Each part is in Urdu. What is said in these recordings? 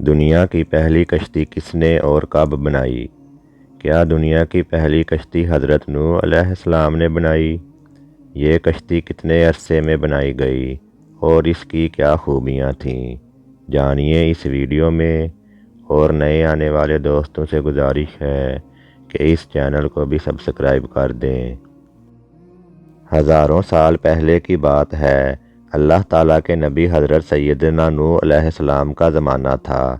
دنیا کی پہلی کشتی کس نے اور کب بنائی؟ کیا دنیا کی پہلی کشتی حضرت نوح علیہ السلام نے بنائی؟ یہ کشتی کتنے عرصے میں بنائی گئی اور اس کی کیا خوبیاں تھیں؟ جانیے اس ویڈیو میں۔ اور نئے آنے والے دوستوں سے گزارش ہے کہ اس چینل کو بھی سبسکرائب کر دیں۔ ہزاروں سال پہلے کی بات ہے۔ اللہ تعالیٰ کے نبی حضرت سیدنا نوح علیہ السلام کا زمانہ تھا۔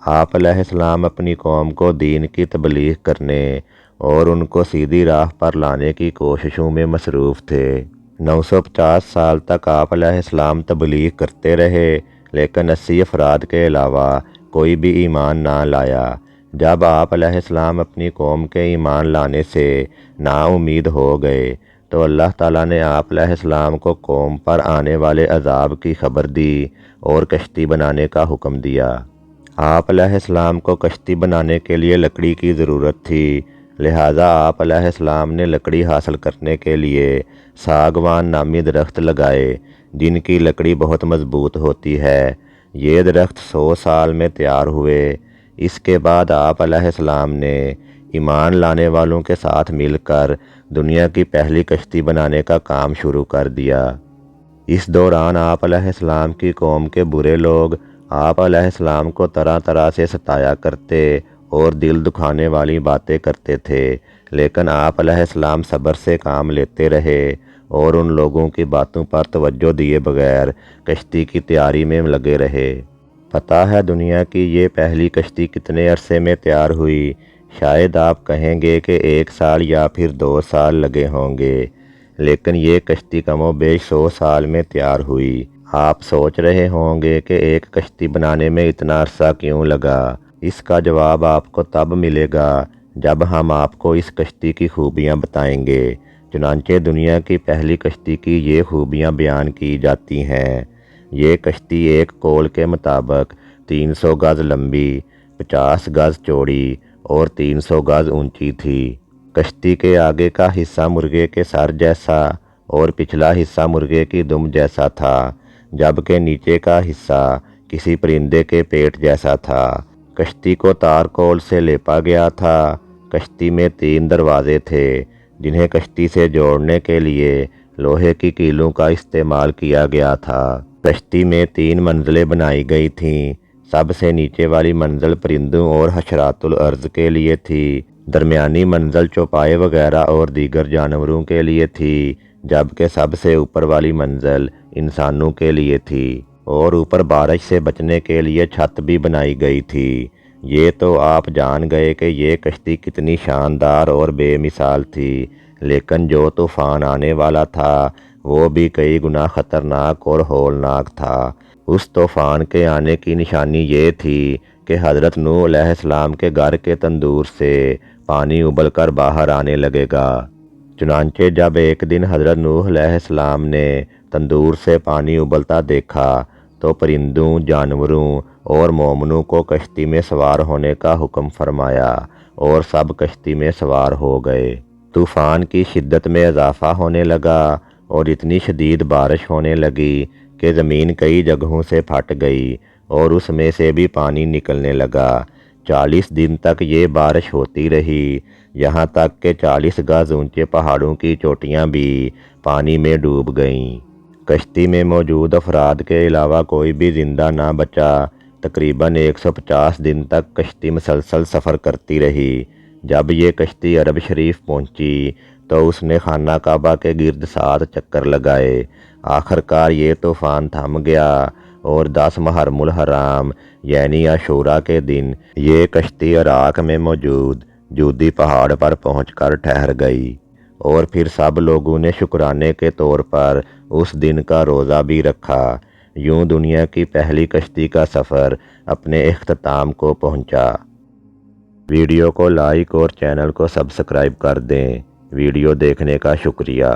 آپ علیہ السلام اپنی قوم کو دین کی تبلیغ کرنے اور ان کو سیدھی راہ پر لانے کی کوششوں میں مصروف تھے۔ 950 سال تک آپ علیہ السلام تبلیغ کرتے رہے، لیکن 80 افراد کے علاوہ کوئی بھی ایمان نہ لایا۔ جب آپ علیہ السلام اپنی قوم کے ایمان لانے سے نا امید ہو گئے تو اللہ تعالیٰ نے آپ علیہ السلام کو قوم پر آنے والے عذاب کی خبر دی اور کشتی بنانے کا حکم دیا۔ آپ علیہ السلام کو کشتی بنانے کے لیے لکڑی کی ضرورت تھی، لہٰذا آپ علیہ السلام نے لکڑی حاصل کرنے کے لیے ساگوان نامی درخت لگائے، جن کی لکڑی بہت مضبوط ہوتی ہے۔ یہ درخت 100 سال میں تیار ہوئے۔ اس کے بعد آپ علیہ السلام نے ایمان لانے والوں کے ساتھ مل کر دنیا کی پہلی کشتی بنانے کا کام شروع کر دیا۔ اس دوران آپ علیہ السلام کی قوم کے برے لوگ آپ علیہ السلام کو طرح طرح سے ستایا کرتے اور دل دکھانے والی باتیں کرتے تھے، لیکن آپ علیہ السلام صبر سے کام لیتے رہے اور ان لوگوں کی باتوں پر توجہ دیے بغیر کشتی کی تیاری میں لگے رہے۔ پتہ ہے دنیا کی یہ پہلی کشتی کتنے عرصے میں تیار ہوئی؟ شاید آپ کہیں گے کہ 1 سال یا پھر 2 سال لگے ہوں گے، لیکن یہ کشتی کم و بیش 100 سال میں تیار ہوئی۔ آپ سوچ رہے ہوں گے کہ ایک کشتی بنانے میں اتنا عرصہ کیوں لگا؟ اس کا جواب آپ کو تب ملے گا جب ہم آپ کو اس کشتی کی خوبیاں بتائیں گے۔ چنانچہ دنیا کی پہلی کشتی کی یہ خوبیاں بیان کی جاتی ہیں۔ یہ کشتی ایک قول کے مطابق 300 گز لمبی، 50 گز چوڑی اور 300 گز اونچی تھی۔ کشتی کے آگے کا حصہ مرغے کے سر جیسا اور پچھلا حصہ مرغے کی دم جیسا تھا، جبکہ نیچے کا حصہ کسی پرندے کے پیٹ جیسا تھا۔ کشتی کو تارکول سے لیپا گیا تھا۔ کشتی میں 3 دروازے تھے، جنہیں کشتی سے جوڑنے کے لیے لوہے کی کیلوں کا استعمال کیا گیا تھا۔ کشتی میں 3 منزلیں بنائی گئی تھیں۔ سب سے نیچے والی منزل پرندوں اور حشرات الارض کے لیے تھی، درمیانی منزل چوپائے وغیرہ اور دیگر جانوروں کے لیے تھی، جبکہ سب سے اوپر والی منزل انسانوں کے لیے تھی، اور اوپر بارش سے بچنے کے لیے چھت بھی بنائی گئی تھی۔ یہ تو آپ جان گئے کہ یہ کشتی کتنی شاندار اور بے مثال تھی، لیکن جو طوفان آنے والا تھا وہ بھی کئی گنا خطرناک اور ہولناک تھا۔ اس طوفان کے آنے کی نشانی یہ تھی کہ حضرت نوح علیہ السلام کے گھر کے تندور سے پانی ابل کر باہر آنے لگے گا۔ چنانچہ جب ایک دن حضرت نوح علیہ السلام نے تندور سے پانی ابلتا دیکھا تو پرندوں، جانوروں اور مومنوں کو کشتی میں سوار ہونے کا حکم فرمایا اور سب کشتی میں سوار ہو گئے۔ طوفان کی شدت میں اضافہ ہونے لگا اور اتنی شدید بارش ہونے لگی کہ زمین کئی جگہوں سے پھٹ گئی اور اس میں سے بھی پانی نکلنے لگا۔ 40 دن تک یہ بارش ہوتی رہی، یہاں تک کہ 40 گز اونچے پہاڑوں کی چوٹیاں بھی پانی میں ڈوب گئیں۔ کشتی میں موجود افراد کے علاوہ کوئی بھی زندہ نہ بچا۔ تقریباً 150 دن تک کشتی مسلسل سفر کرتی رہی۔ جب یہ کشتی عرب شریف پہنچی تو اس نے خانہ کعبہ کے گرد 7 چکر لگائے۔ آخرکار یہ طوفان تھم گیا اور 10 محرم الحرام یعنی عاشوراء کے دن یہ کشتی عراق میں موجود جودی پہاڑ پر پہنچ کر ٹھہر گئی، اور پھر سب لوگوں نے شکرانے کے طور پر اس دن کا روزہ بھی رکھا۔ یوں دنیا کی پہلی کشتی کا سفر اپنے اختتام کو پہنچا۔ ویڈیو کو لائک اور چینل کو سبسکرائب کر دیں۔ ویڈیو دیکھنے کا شکریہ۔